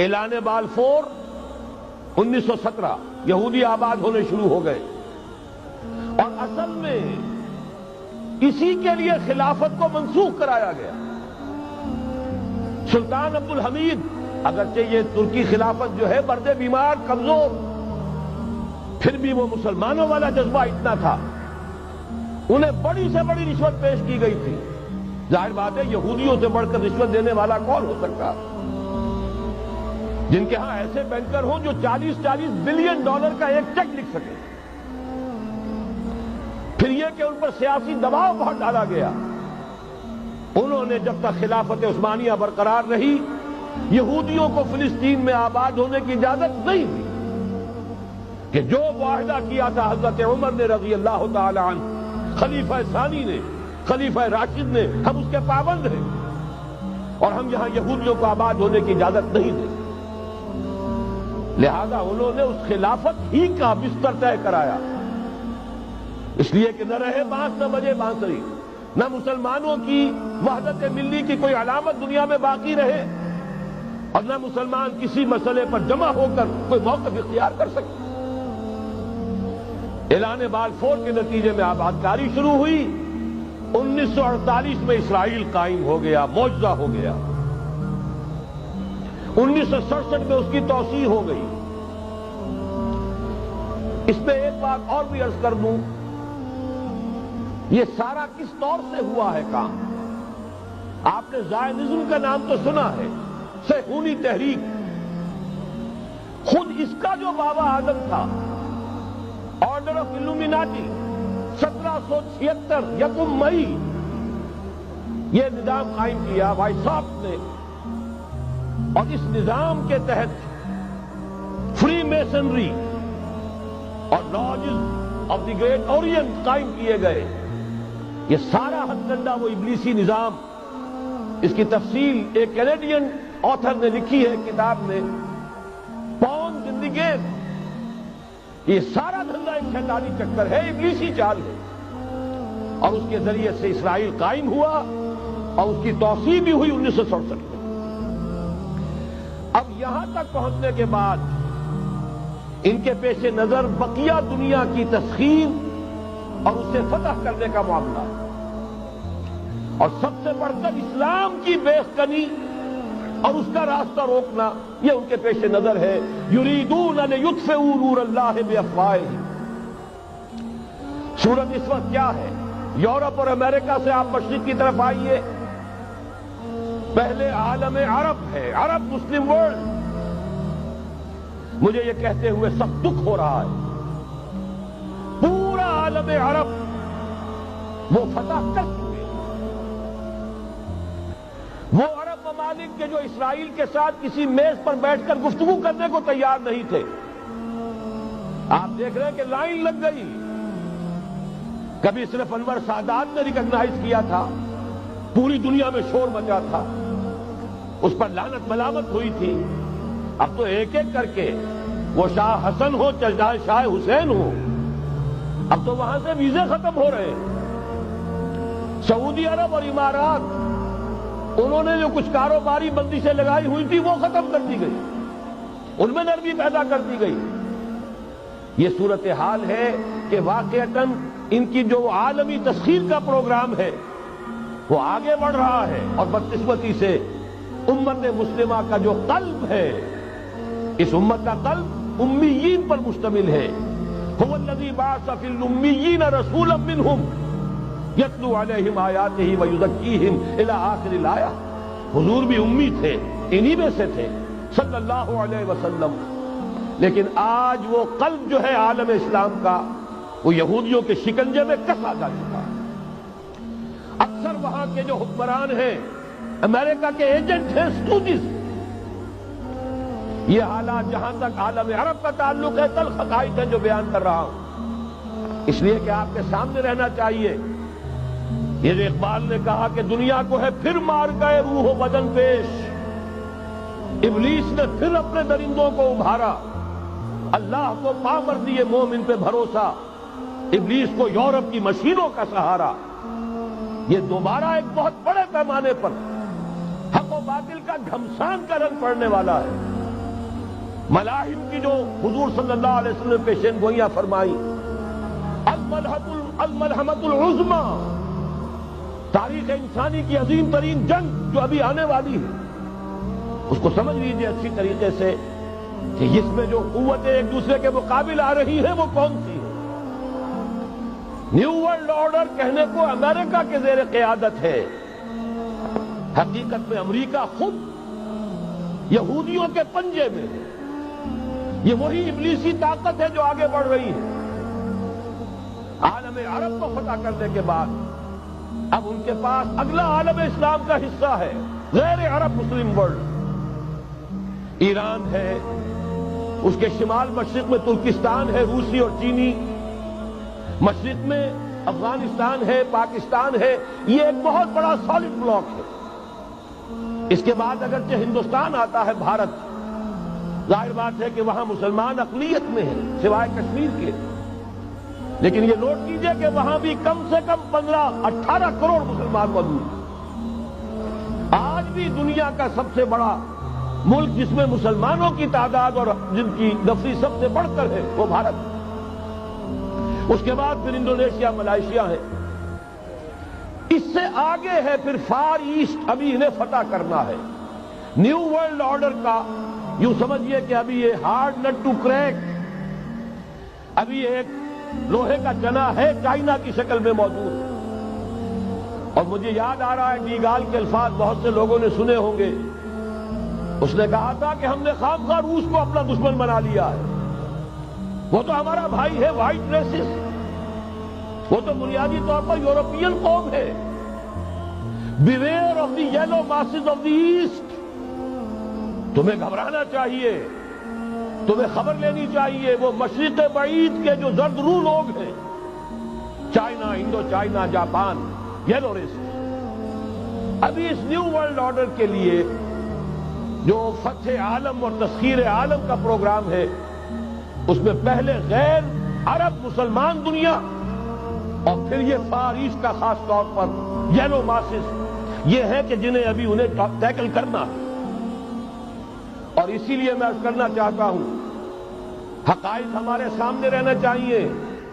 اعلان بالفور 1917 یہودی آباد ہونے شروع ہو گئے، اور اصل میں اسی کے لیے خلافت کو منسوخ کرایا گیا۔ سلطان عبد الحمید، اگرچہ یہ ترکی خلافت جو ہے مرد بیمار کمزور، پھر بھی وہ مسلمانوں والا جذبہ اتنا تھا، انہیں بڑی سے بڑی رشوت پیش کی گئی تھی۔ ظاہر بات ہے یہودیوں سے بڑھ کر رشوت دینے والا کون ہو سکتا، جن کے ہاں ایسے بینکر ہوں جو 40 بلین ڈالر کا ایک چیک لکھ سکے۔ پھر یہ کہ ان پر سیاسی دباؤ بہت ڈالا گیا۔ انہوں نے جب تک خلافت عثمانیہ برقرار رہی، یہودیوں کو فلسطین میں آباد ہونے کی اجازت نہیں دی، کہ جو معاہدہ کیا تھا حضرت عمر نے رضی اللہ تعالی عنہ، خلیفہ ثانی نے، خلیفہ راشد نے، ہم اس کے پابند ہیں اور ہم یہاں یہودیوں کو آباد ہونے کی اجازت نہیں دیں۔ لہذا انہوں نے اس خلافت ہی کا بستر طے کرایا، اس لیے کہ نہ رہے بانس نہ بجے بانسری، نہ مسلمانوں کی وحدت ملی کی کوئی علامت دنیا میں باقی رہے، اور نہ مسلمان کسی مسئلے پر جمع ہو کر کوئی موقف اختیار کر سکے۔ اعلان بالفور کے نتیجے میں آباد کاری شروع ہوئی۔ 1948 میں اسرائیل قائم ہو گیا، معجزہ ہو گیا۔ 1967 میں اس کی توسیع ہو گئی۔ اس میں ایک بات اور بھی عرض کر دوں، یہ سارا کس طور سے ہوا ہے کام؟ آپ نے زائنزم کا نام تو سنا ہے، صہیونی تحریک۔ خود اس کا جو بابا اعظم تھا، آرڈر آف الومیناٹی، 1776 یکم مئی، یہ نظام قائم کیا وائساپ نے، اور اس نظام کے تحت فری میسنری اور lodges of the great Orient قائم کیے گئے۔ یہ سارا ہتھ کنڈا وہ ابلیسی نظام، اس کی تفصیل ایک کینیڈین آتھر نے لکھی ہے کتاب میں، پاؤنز ان دی گیم۔ یہ سارا دھندا ایک شیطانی چکر ہے، ابلیسی چال ہے، اور اس کے ذریعے سے اسرائیل قائم ہوا اور اس کی توسیع بھی ہوئی 1967 میں۔ اب یہاں تک پہنچنے کے بعد ان کے پیش نظر بقیہ دنیا کی تسخیر اور اسے فتح کرنے کا معاملہ، اور سب سے بڑھ کر اسلام کی بیخکنی اور اس کا راستہ روکنا، یہ ان کے پیش نظر ہے۔ یریدون ان یطفئوا نور اللہ بافواہہم۔ صورت اس وقت کیا ہے؟ یورپ اور امریکہ سے آپ مشرق کی طرف آئیے، پہلے عالم عرب ہے، عرب مسلم ورلڈ۔ مجھے یہ کہتے ہوئے سخت دکھ ہو رہا ہے، پورا عالم عرب وہ فتح کر چکے، وہ عرب ممالک کے جو اسرائیل کے ساتھ کسی میز پر بیٹھ کر گفتگو کرنے کو تیار نہیں تھے۔ آپ دیکھ رہے ہیں کہ لائن لگ گئی۔ کبھی صرف انور سادات نے ریکگنائز کیا تھا، پوری دنیا میں شور مچا تھا، اس پر لعنت ملامت ہوئی تھی۔ اب تو ایک ایک کر کے، وہ شاہ حسن ہو چاہے شاہ حسین ہو، اب تو وہاں سے ویزے ختم ہو رہے ہیں۔ سعودی عرب اور امارات، انہوں نے جو کچھ کاروباری بندشیں لگائی ہوئی تھی وہ ختم کر دی گئی، ان میں نرمی پیدا کر دی گئی۔ یہ صورتحال ہے کہ واقعتاً ان کی جو عالمی تسخیر کا پروگرام ہے وہ آگے بڑھ رہا ہے، اور بدقسمتی سے امت مسلمہ کا جو قلب ہے، اس امت کا قلب امیین پر مشتمل ہے۔ هو الذی بعث فی الامیین رسولا منہم یتلو علیہم آیاتہ ویزکیہم الی آخر الآیہ۔ حضور بھی امی تھے، انہی میں سے تھے صلی اللہ علیہ وسلم، لیکن آج وہ قلب جو ہے عالم اسلام کا، وہ یہودیوں کے شکنجے میں کسا جا چکا ہے۔ اکثر وہاں کے جو حکمران ہیں، امریکہ کے ایجنٹ ہیں، اسٹوجز۔ یہ حالات جہاں تک عالم عرب کا تعلق ہے، تلخ حقائق ہیں جو بیان کر رہا ہوں، اس لیے کہ آپ کے سامنے رہنا چاہیے۔ یہ جو اقبال نے کہا کہ دنیا کو ہے پھر مار گئے روح و بدن پیش، ابلیس نے پھر اپنے درندوں کو ابھارا، اللہ کو پامر دیے مومن پہ بھروسہ، ابلیس کو یورپ کی مشینوں کا سہارا۔ یہ دوبارہ ایک بہت بڑے پیمانے پر حق و باطل کا گھمسان کا رنگ پڑنے والا ہے۔ ملاحم کی جو حضور صلی اللہ علیہ وسلم نے پیشین گوئیاں فرمائی، الملحمۃ العظمی، تاریخ انسانی کی عظیم ترین جنگ جو ابھی آنے والی ہے، اس کو سمجھ لیجیے اچھی طریقے سے کہ اس میں جو قوتیں ایک دوسرے کے مقابل آ رہی ہیں وہ کون سی ہے۔ نیو ورلڈ آرڈر کہنے کو امریکہ کے زیر قیادت ہے، حقیقت میں امریکہ خود یہودیوں کے پنجے میں ہے۔ یہ وہی ابلیسی طاقت ہے جو آگے بڑھ رہی ہے۔ عالم عرب کو فتح کرنے کے بعد اب ان کے پاس اگلا عالم اسلام کا حصہ ہے، غیر عرب مسلم ورلڈ۔ ایران ہے، اس کے شمال مشرق میں ترکستان ہے، روسی اور چینی، مشرق میں افغانستان ہے، پاکستان ہے۔ یہ ایک بہت بڑا سالڈ بلاک ہے۔ اس کے بعد اگرچہ ہندوستان آتا ہے، بھارت، ظاہر بات ہے کہ وہاں مسلمان اقلیت میں ہیں سوائے کشمیر کے، لیکن یہ نوٹ کیجئے کہ وہاں بھی کم سے کم 15-18 کروڑ مسلمان موجود ہیں۔ آج بھی دنیا کا سب سے بڑا ملک جس میں مسلمانوں کی تعداد اور جن کی نفری سب سے بڑھ کر ہے وہ بھارت۔ اس کے بعد پھر انڈونیشیا، ملائیشیا ہے، اس سے آگے ہے پھر فار ایسٹ، ابھی انہیں فتح کرنا ہے۔ نیو ورلڈ آرڈر کا یوں سمجھیے کہ ابھی یہ ہارڈ نٹ ٹو کریک، ابھی ایک لوہے کا چنا ہے، چائنا کی شکل میں موجود۔ اور مجھے یاد آ رہا ہے ڈی گال کے الفاظ بہت سے لوگوں نے سنے ہوں گے۔ اس نے کہا تھا کہ ہم نے خام خواہ روس کو اپنا دشمن بنا لیا ہے، وہ تو ہمارا بھائی ہے، وائٹ ریسس، وہ تو بنیادی طور پر یورپین قوم ہے۔ Beware of the yellow masses of the east, تمہیں گھبرانا چاہیے، تمہیں خبر لینی چاہیے۔ وہ مشرق بعید کے جو زرد رو لوگ ہیں، China, Indo China, Japan, yellow races. ابھی اس نیو ورلڈ آرڈر کے لیے جو فتح عالم اور تسخیر عالم کا پروگرام ہے، اس میں پہلے غیر عرب مسلمان دنیا اور پھر یہ فار ایسٹ کا خاص طور پر یلو ماسز، یہ ہے کہ جنہیں ابھی انہیں ٹیکل کرنا ہے۔ اور اسی لیے میں کرنا چاہتا ہوں، حقائق ہمارے سامنے رہنا چاہیے۔